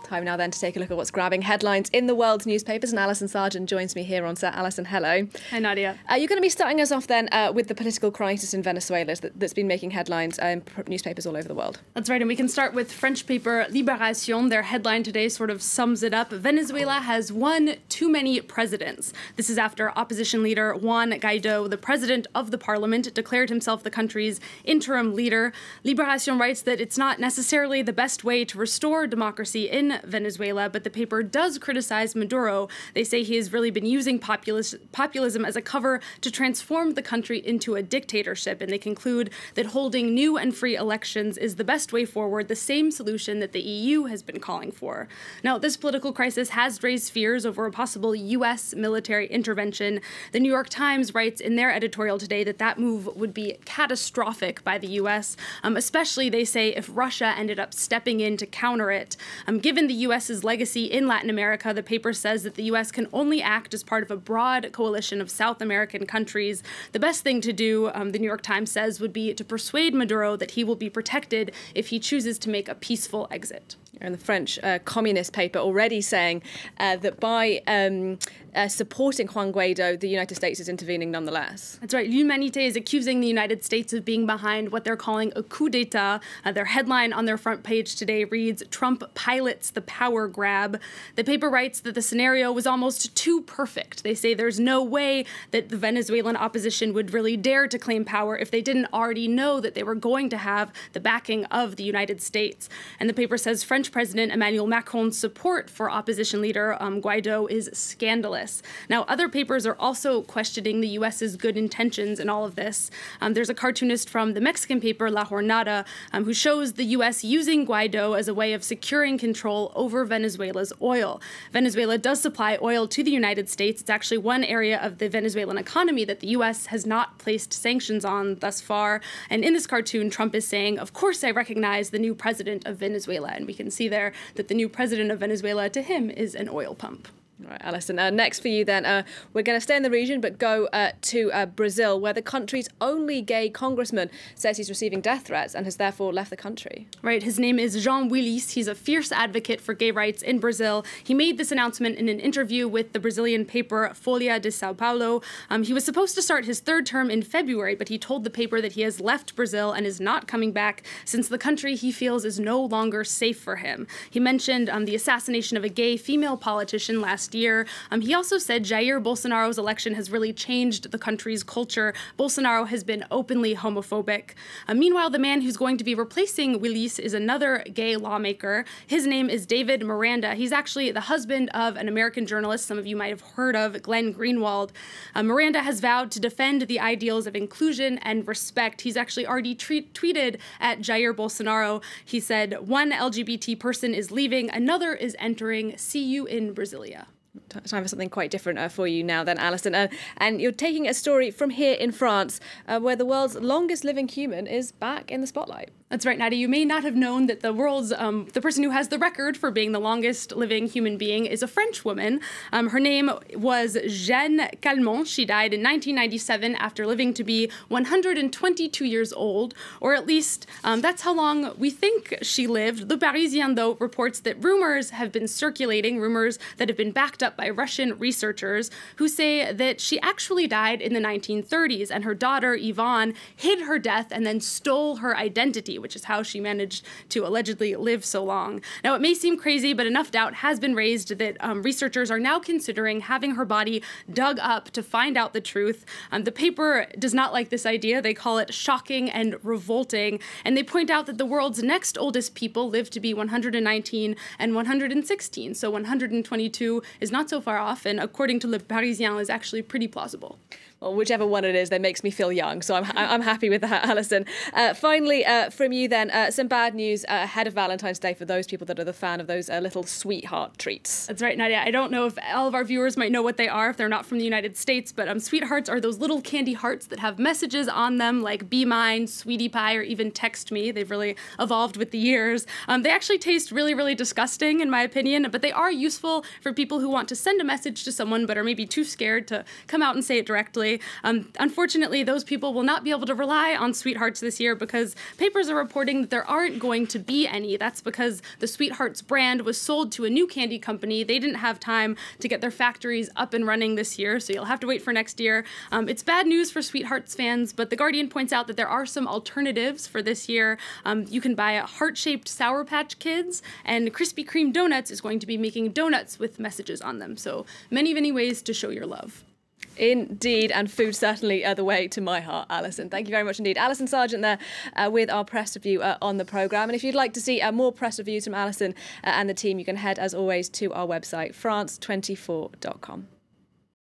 Time now then to take a look at what's grabbing headlines in the world's newspapers, and Alison Sargent joins me here on set. Alison, hello. Hi, Nadia. You're going to be starting us off then with the political crisis in Venezuela that's been making headlines in newspapers all over the world. That's right, and we can start with French paper Libération. Their headline today sort of sums it up. Venezuela has one too many presidents. This is after opposition leader Juan Guaido, the president of the parliament, declared himself the country's interim leader. Libération writes that it's not necessarily the best way to restore democracy in Venezuela, but the paper does criticize Maduro. They say he has really been using populism as a cover to transform the country into a dictatorship, and they conclude that holding new and free elections is the best way forward, the same solution that the EU has been calling for. Now, this political crisis has raised fears over a possible U.S. military intervention. The New York Times writes in their editorial today that that move would be catastrophic by the U.S., especially, they say, if Russia ended up stepping in to counter it. Given the U.S.'s legacy in Latin America, the paper says that the U.S. can only act as part of a broad coalition of South American countries. The best thing to do, the New York Times says, would be to persuade Maduro that he will be protected if he chooses to make a peaceful exit. And the French communist paper already saying that by supporting Juan Guaido, the United States is intervening nonetheless. That's right. L'Humanité is accusing the United States of being behind what they're calling a coup d'etat. Their headline on their front page today reads, "Trump pilots the power grab." The paper writes that the scenario was almost too perfect. They say there's no way that the Venezuelan opposition would really dare to claim power if they didn't already know that they were going to have the backing of the United States. And the paper says French President Emmanuel Macron's support for opposition leader Guaido is scandalous. Now, other papers are also questioning the U.S.'s good intentions in all of this. There's a cartoonist from the Mexican paper La Jornada who shows the U.S. using Guaido as a way of securing control over Venezuela's oil. Venezuela does supply oil to the United States. It's actually one area of the Venezuelan economy that the U.S. has not placed sanctions on thus far. And in this cartoon, Trump is saying, "Of course I recognize the new president of Venezuela." And we can see there that the new president of Venezuela, to him, is an oil pump. All right, Alison, next for you then, we're going to stay in the region but go to Brazil, where the country's only gay congressman says he's receiving death threats and has therefore left the country. Right, his name is Jean Willis. He's a fierce advocate for gay rights in Brazil. He made this announcement in an interview with the Brazilian paper Folha de São Paulo. He was supposed to start his third term in February, but he told the paper that he has left Brazil and is not coming back since the country he feels is no longer safe for him. He mentioned the assassination of a gay female politician last year. He also said Jair Bolsonaro's election has really changed the country's culture. Bolsonaro has been openly homophobic. Meanwhile, the man who's going to be replacing Willis is another gay lawmaker. His name is David Miranda. He's actually the husband of an American journalist some of you might have heard of, Glenn Greenwald. Miranda has vowed to defend the ideals of inclusion and respect. He's actually already tweeted at Jair Bolsonaro. He said, "One LGBT person is leaving, another is entering. See you in Brasilia." Time for something quite different for you now then, Alison. And you're taking a story from here in France, where the world's longest living human is back in the spotlight. That's right, Nadia. You may not have known that the world's, the person who has the record for being the longest living human being is a French woman. Her name was Jeanne Calment. She died in 1997 after living to be 122 years old, or at least that's how long we think she lived. Le Parisien, though, reports that rumors have been circulating, rumors that have been backed up by Russian researchers who say that she actually died in the 1930s, and her daughter, Yvonne, hid her death and then stole her identity, which is how she managed to allegedly live so long. Now, it may seem crazy, but enough doubt has been raised that researchers are now considering having her body dug up to find out the truth. The paper does not like this idea. They call it shocking and revolting, and they point out that the world's next oldest people live to be 119 and 116, so 122 is not so far off, and according to Le Parisien, is actually pretty plausible. Well, whichever one it is, that makes me feel young, so I'm happy with that, Alison. Finally, from you then, some bad news ahead of Valentine's Day for those people that are the fan of those little sweetheart treats. That's right, Nadia. I don't know if all of our viewers might know what they are if they're not from the United States, but sweethearts are those little candy hearts that have messages on them like "Be Mine," "Sweetie Pie," or even "Text Me." They've really evolved with the years. They actually taste really, really disgusting, in my opinion, but they are useful for people who want to send a message to someone but are maybe too scared to come out and say it directly. say. Unfortunately, those people will not be able to rely on Sweethearts this year because papers are reporting that there aren't going to be any. That's because the Sweethearts brand was sold to a new candy company. They didn't have time to get their factories up and running this year, so you'll have to wait for next year. It's bad news for Sweethearts fans, but The Guardian points out that there are some alternatives for this year. You can buy heart-shaped Sour Patch Kids, and Krispy Kreme Donuts is going to be making donuts with messages on them. So many, many ways to show your love. Indeed, and food certainly the way to my heart, Alison. Thank you very much indeed. Alison Sargent there with our press review on the programme. And if you'd like to see more press reviews from Alison and the team, you can head, as always, to our website, france24.com.